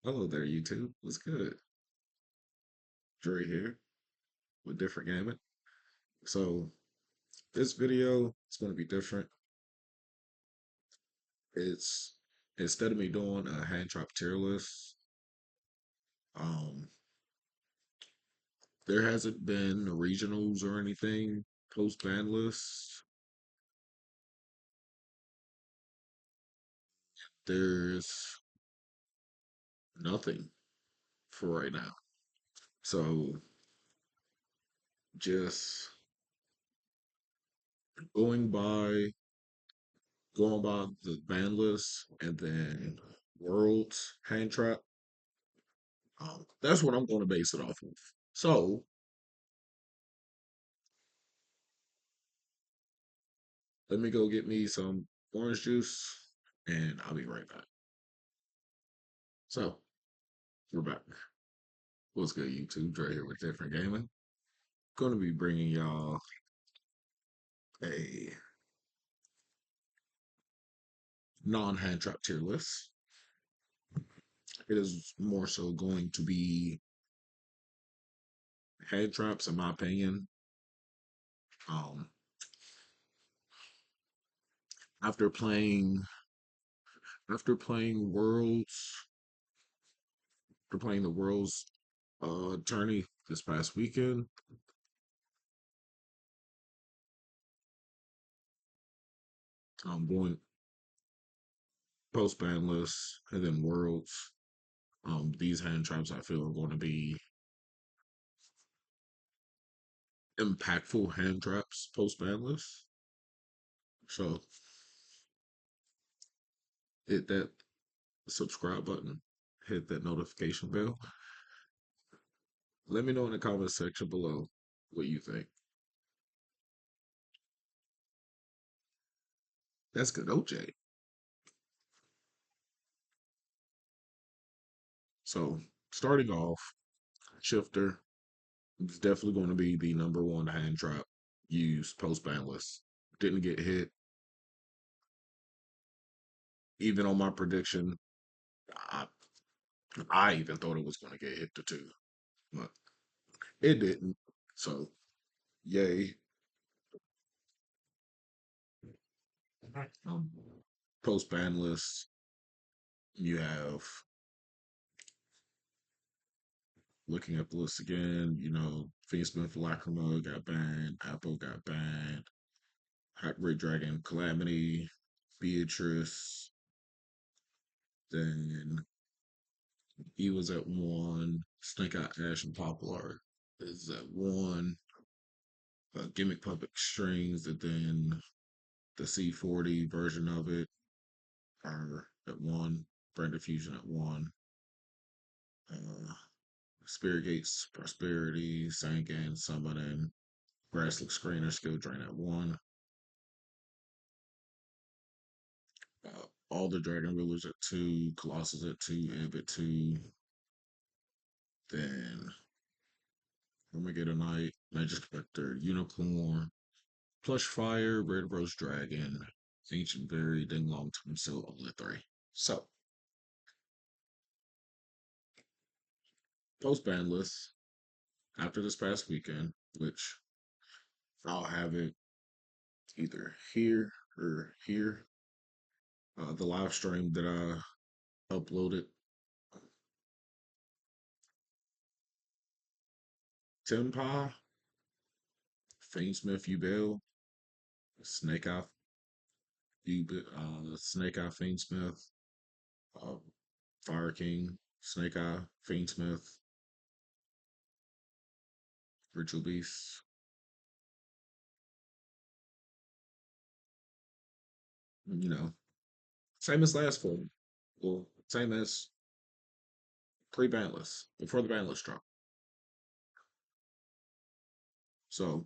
Hello there, YouTube. What's good? Dre here with different gamut. So this video is going to be different. It's instead of me doing a hand trap tier list, um, there hasn't been regionals or anything post ban lists. There's nothing for right now. So just going by going by the ban list and then worlds hand trap. That's what I'm going to base it off of. So let me go get me some orange juice and I'll be right back. So, we're back. What's good, YouTube? Dre here with Different Gaming. Going to be bringing y'all a non hand trap tier list. It is more so going to be hand traps, in my opinion. Um, after playing Worlds, after playing the Worlds tourney this past weekend, I'm going post ban list and then Worlds. These hand traps I feel are going to be impactful hand traps post ban list. So hit that subscribe button, hit that notification bell. Let me know in the comment section below what you think. That's good, OJ. So starting off, shifter is definitely going to be the number one hand trap used post ban list. Didn't get hit. Even on my prediction, I, I even thought it was going to get hit to two, but it didn't. So yay. Um, Post ban list, you have looking at the list again, Fiendsmith Lacrima got banned, Apple got banned, Hot Red Dragon, Calamity, Beatrice, then he was at one, Snake Eye Ash and Poplar is at one, Gimmick Puppet Strings, and then the C40 version of it are at one, Brand Fusion at one, uh, Spirit Gates, Prosperity, Sangan, Summoning, Grasslick Screener, Skill Drain at one. All the Dragon Rulers at two, Colossus at two, Ebb at two. Then Armageddon Knight, Magic Spectre, Unicorn, Plush Fire, Red Rose Dragon, Ancient Berry, then Long Term Seal, all at three. So, post ban list after this past weekend, which I'll have it either here or here. The live stream that I uploaded. Tempa, Fiendsmith Ubel, Snake Eye Snake Eye Fiendsmith, uh, Fire King, Snake Eye, Fiendsmith, Ritual Beast. You know, same as last fall. Well, same as pre-banless, before the banless drop. So,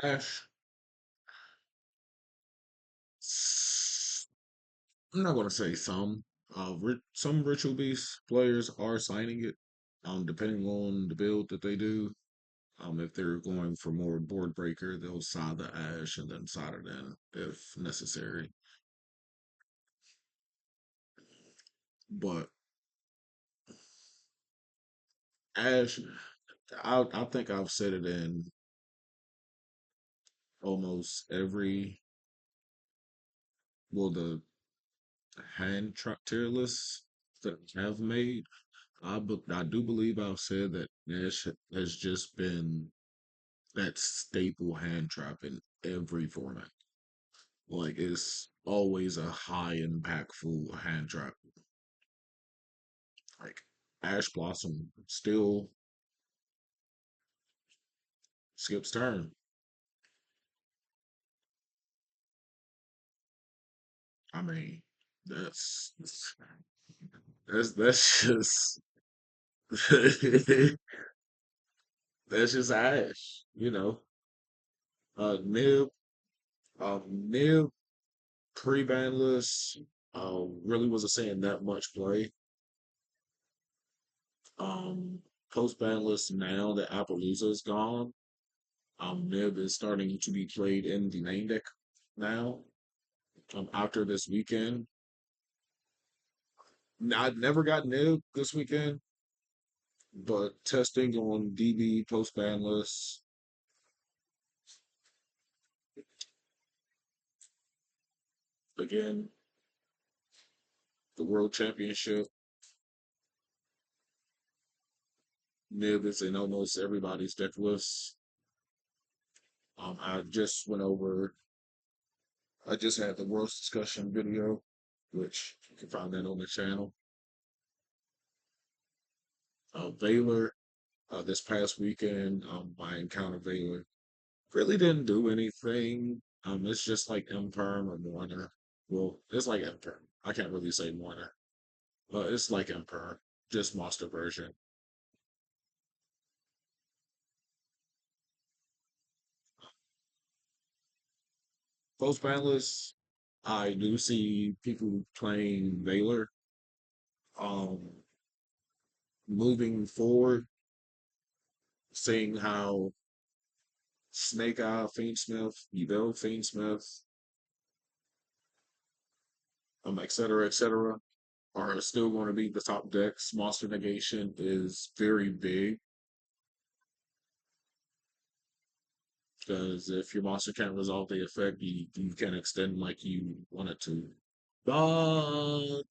Ash, I'm not going to say some. Some Ritual Beast players are signing it. Depending on the build that they do, if they're going for more board breaker, they'll side the ash and then side it in if necessary. But ash, I think I've said it in almost every, well, the hand trap tier lists that I have made. I do believe I've said that ash has just been that staple hand trap in every format. Like it's always a high impactful hand trap. Like Ash Blossom still skips turn. I mean, that's that's just that's just Ash, you know. Nib, Nib pre-ban list, really wasn't saying that much play. Um, Post-ban list now that Appaloosa is gone, Nib is starting to be played in the main deck now. After this weekend, I never got Nib this weekend, but testing on DB post ban lists again, the World Championship. Nib is in almost everybody's deck list. I just went over. I just had the World's discussion video, which you can find that on the channel. Valor. This past weekend, I encountered Valor. Really didn't do anything. It's just like Imperm or Mourner. Well, it's like Imperm. I can't really say Mourner. It's like Imperm, just monster version. Post banless, I do see people playing Valor. Um, Moving forward, seeing how Snake Eye, Fiendsmith, Evil Fiendsmith, et cetera, are still going to be the top decks. Monster Negation is very big because if your monster can't resolve the effect, you can extend like you want it to. But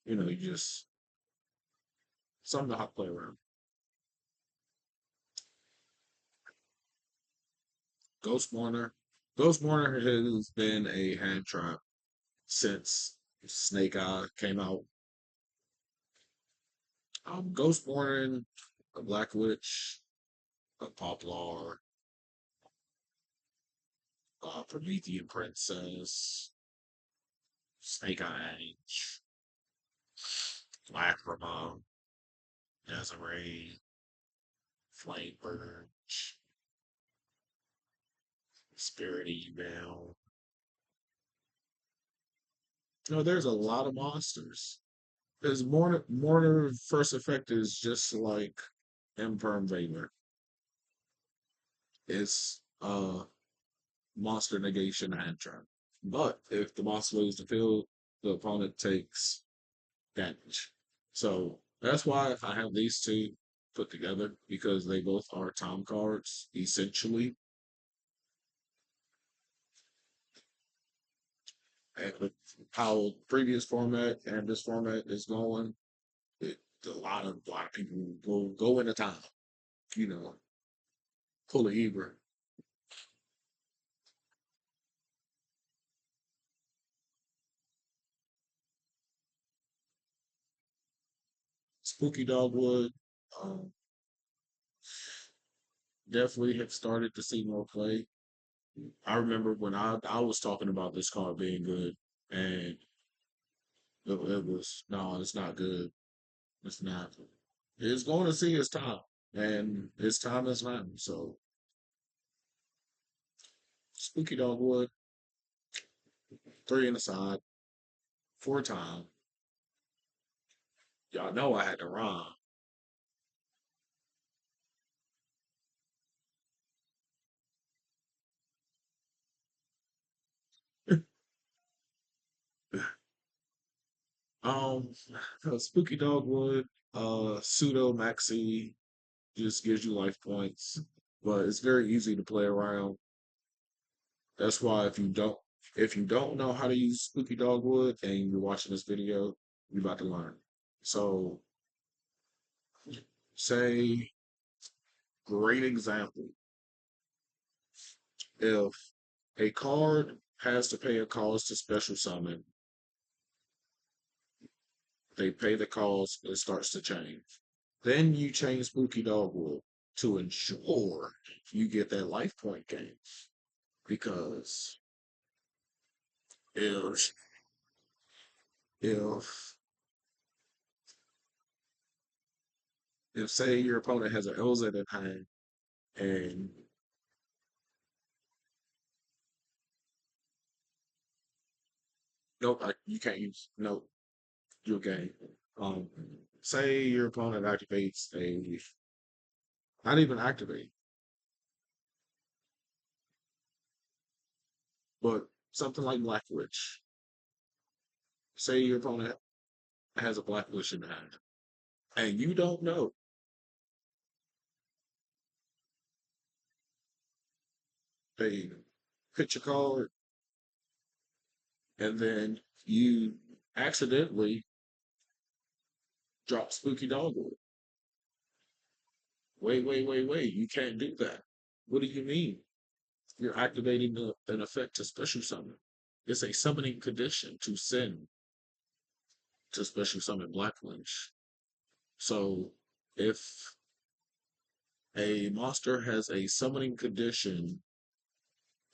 you just something to hot play around. Ghost Mourner. Ghost Mourner has been a hand trap since Snake Eye came out. Ghost Mourner, a Black Witch, a Poplar, Promethean Princess, Snake Eye, Lacrima, Desiree, Flamebird, Spirit Email. There's a lot of monsters. Because Mourner first effect is just like Imperm Veiler. It's monster negation hand trap. But if the monster leaves the field, the opponent takes damage. So that's why I have these two put together because they both are time cards, essentially. And with how previous format and this format is going, it, a lot of people will go into time, you know, pull a Hebrew. Spooky Dogwood, um, definitely have started to see more play. I remember when I was talking about this card being good, and it was no, it's not good. It's not. It's going to see its time, and its time is now. So Spooky Dogwood, three in the side, four time. Y'all know I had to rhyme. Um, Spooky Dogwood, pseudo maxi just gives you life points, but it's very easy to play around. That's why if you don't know how to use Spooky Dogwood and you're watching this video, you're about to learn. So, say, great example. If a card has to pay a cost to special summon, they pay the cost, it starts to change. Then you change Spooky Dogwood to ensure you get that life point gain. Because if if if say your opponent has an LZ in hand and nope, you can't use nope, you'll gain. Um, say your opponent activates a not even activate, but something like Black Witch. Say your opponent has a Black Witch in hand, and you don't know. They pitch a card, and then you accidentally drop Spooky Dogwood. Wait, wait, wait, wait. You can't do that. What do you mean? You're activating an effect to special summon. It's a summoning condition to send to special summon Black Lynch. So if a monster has a summoning condition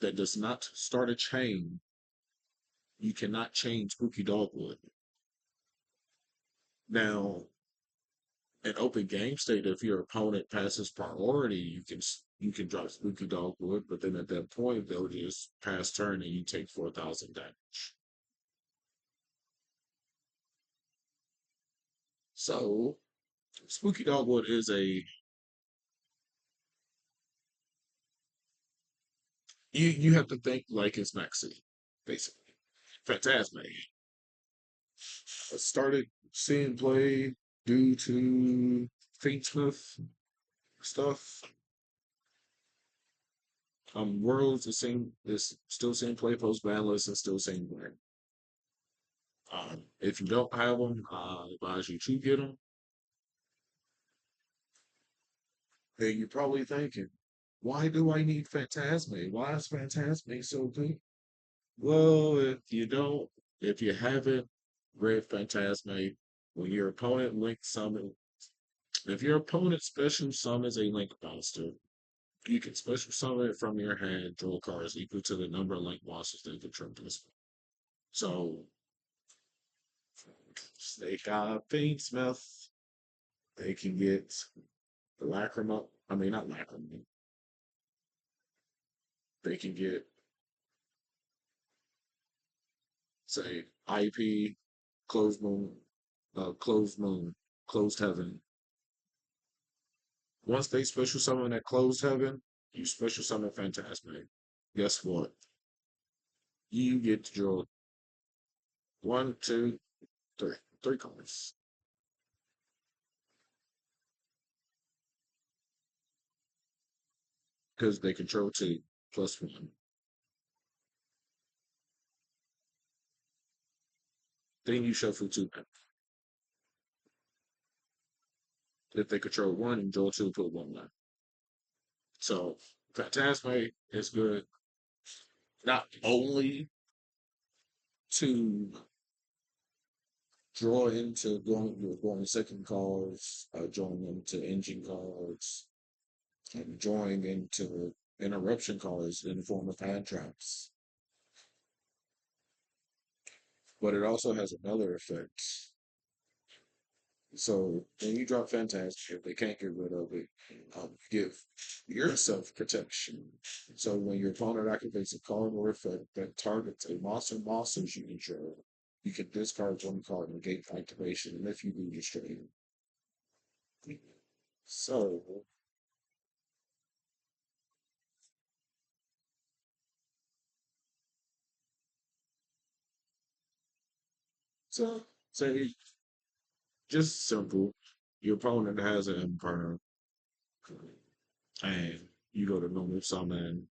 that does not start a chain, you cannot chain Spooky Dogwood. Now, in open game state, if your opponent passes priority, you can drop Spooky Dogwood, but then at that point they'll just pass turn and you take 4,000 damage. So Spooky Dogwood is a you have to think like it's Maxi, basically. Phantasme. I started seeing play due to Fate stuff. Worlds is still seeing play post banlist and still seeing play. If you don't have them, I advise you to get them. And you're probably thinking, why do I need Phantasme? Why is Phantasme so good? Well, if you haven't read Phantasme, when your opponent links summon, if your opponent special summons a link monster, you can special summon it from your hand, draw cards equal to the number of link monsters they control this. So they got Fiendsmith, they can get the Lacrima, I mean not Lacrima, they can get say IP, Closed Moon, Closed Moon, Closed Heaven. Once they special summon that Closed Heaven, you special summon Phantasme. Guess what? You get to draw one, two, three cards. Because they control two plus one. Then you shuffle two back. If they control one, you draw two, put one left. So Phantasme is good not only to draw into going second cards, drawing into engine cards, and drawing into interruption cards in the form of hand traps. But it also has another effect. So when you drop Phantasm, if they can't get rid of it, give yourself protection. So when your opponent activates a card or effect that targets a monsters you control, You can discard one card and negate activation, and if you do, destroy it. So, so say just simple. Your opponent has an Imperm, and you go to normal summon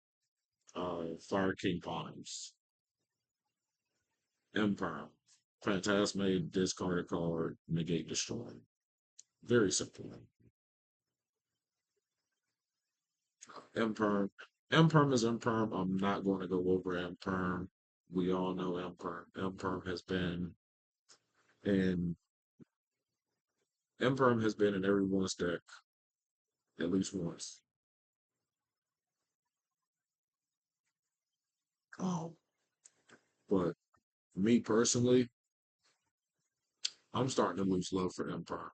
Fire King Pines. Imperm. Phantasmate, discard a card, negate destroy. Very simple. Imperm. Imperm is Imperm. I'm not going to go over Imperm. We all know Imperm. Imperm has been in Imperm has been in everyone's deck at least once. Oh. But me personally, I'm starting to lose love for Imperm.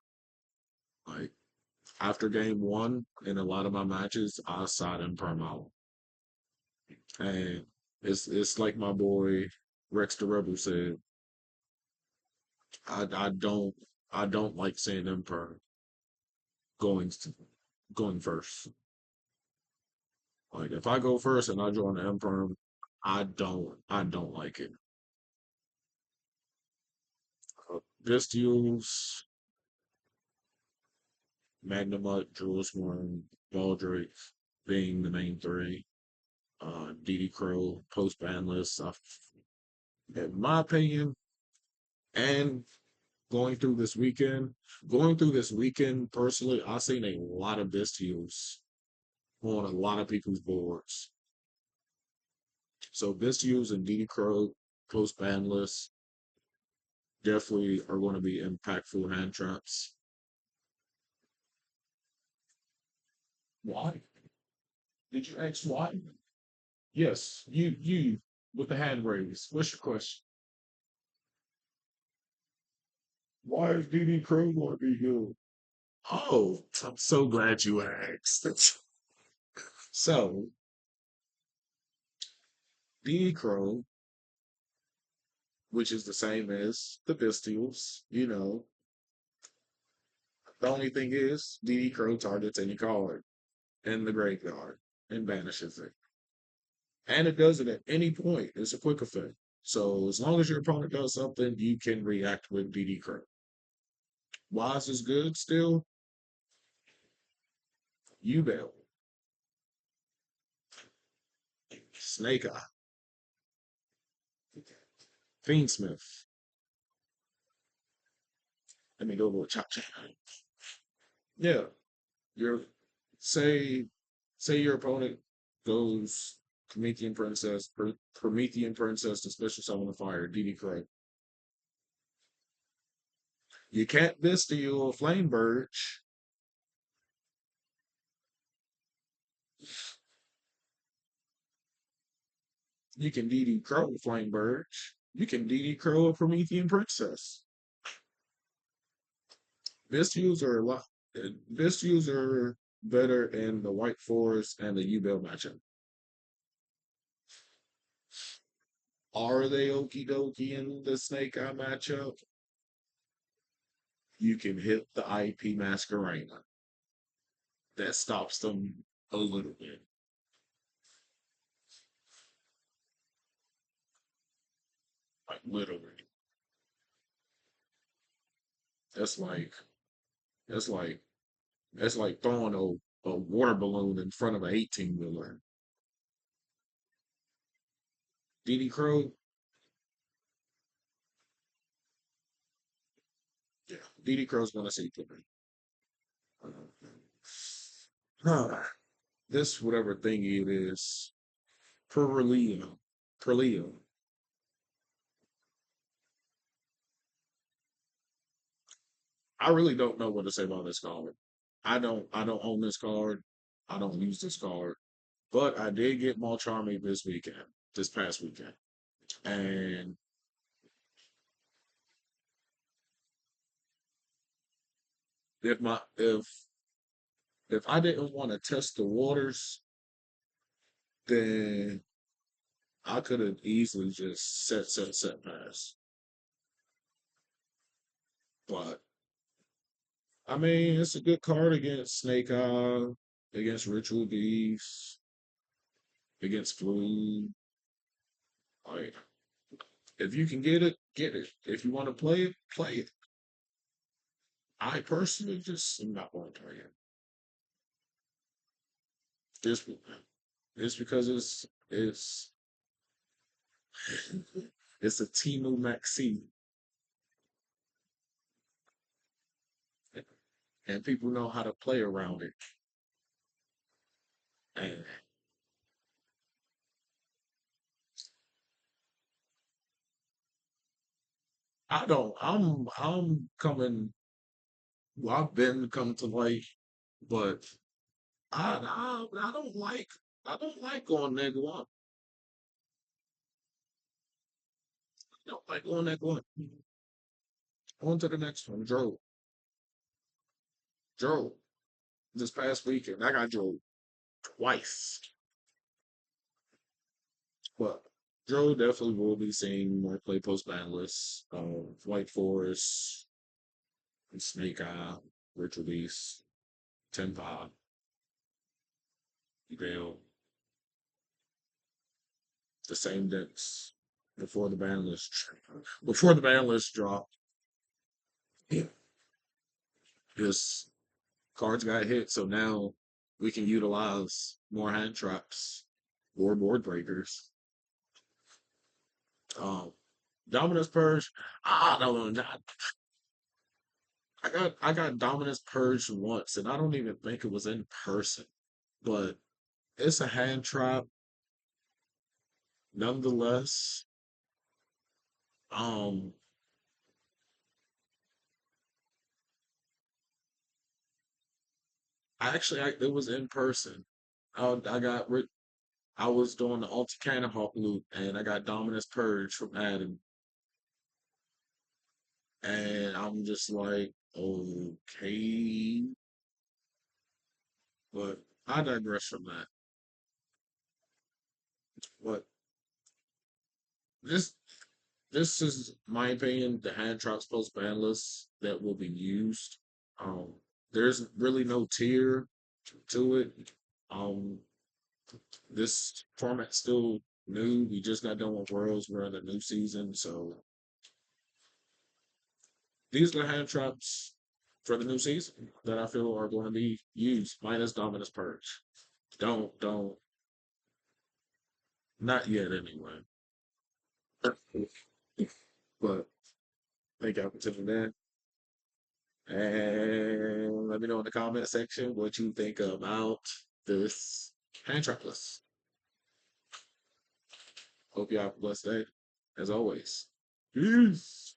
Like after game one in a lot of my matches, I side Imperm out. And it's like my boy Rex the Rebel said, I don't I don't like seeing Imperm going going first. Like if I go first and I join the Imperm, I don't like it. Bestials, Magnemite, Jules Worm, Baldrake being the main three. DD Crow, post ban list. In my opinion, and going through this weekend personally, I've seen a lot of Bestials on a lot of people's boards. So Bestials and DD Crow post ban lists definitely are going to be impactful hand traps. Why? Did you ask why? Yes, you with the hand raised. What's your question? Why is DD Crow going to be good? Oh, I'm so glad you asked. So, DD Crow, which is the same as the Bestials, the only thing is DD Crow targets any card in the graveyard and banishes it. And it does it at any point. It's a quick effect. So as long as your opponent does something, you can react with DD Crow. Why is this good still? U-Bell, Snake Eye, Fiendsmith. Let me go to a chop chop. Yeah, your say say your opponent goes Promethean Princess to special summon the fire, DD Crow. You can't Bestial Flame Birch. You can DD Crow a Flame Birch. You can DD Crow a Promethean Princess. Bestials are a lot. Bestials are better in the White Forest and the U-Bell matchup. Are they okie dokie in the Snake Eye matchup? You can hit the IP Masquerena. That stops them a little bit. Like literally. That's like that's like that's like throwing a water balloon in front of an 18-wheeler. DD Crow, yeah, DD Crow's gonna see to me. This whatever thing it is, Perleo, Perleo. I really don't know what to say about this card. I don't own this card. I don't use this card. But I did get Charming this past weekend. And if I didn't want to test the waters, then I could have easily just set pass. But I mean, it's a good card against Snake Eye, against Ritual Beast, against Flu. Like, if you can get it, get it. If you want to play it, play it. I personally just am not going to play it. Just, it's because it's a Timu Maxi, and people know how to play around it. And I don't. I'm coming. Well, I've been coming to life, but I don't like going neg one. I don't like going neg one. On to the next one. Drove this past weekend. I got drove twice, but Joe definitely will be seeing more play post ban lists. White Forest, Snake Eye, Ritual Beast, Tenpa, Dale, the same decks before the ban list before the ban list dropped. This cards got hit, so now we can utilize more hand traps or board breakers. Um, Dominus Purge. I don't know. I got Dominus Purge once, and I don't even think it was in person, but it's a hand trap nonetheless. Um, it was in person. I got I was doing the Ulti Cannon Hawk loop, and I got Dominus Purge from Adam, and I'm just like, okay, but I digress from that. But this this is my opinion. The hand traps post ban list that will be used. Um, there's really no tier to it. Um, this format's still new. We just got done with Worlds. We're in the new season, so these are the hand traps for the new season that I feel are going to be used, minus Dominus Purge. Don't, not yet anyway. But thank y'all for tuning in. And let me know in the comment section what you think about this hand trap list. Hope you have a blessed day, as always. Peace.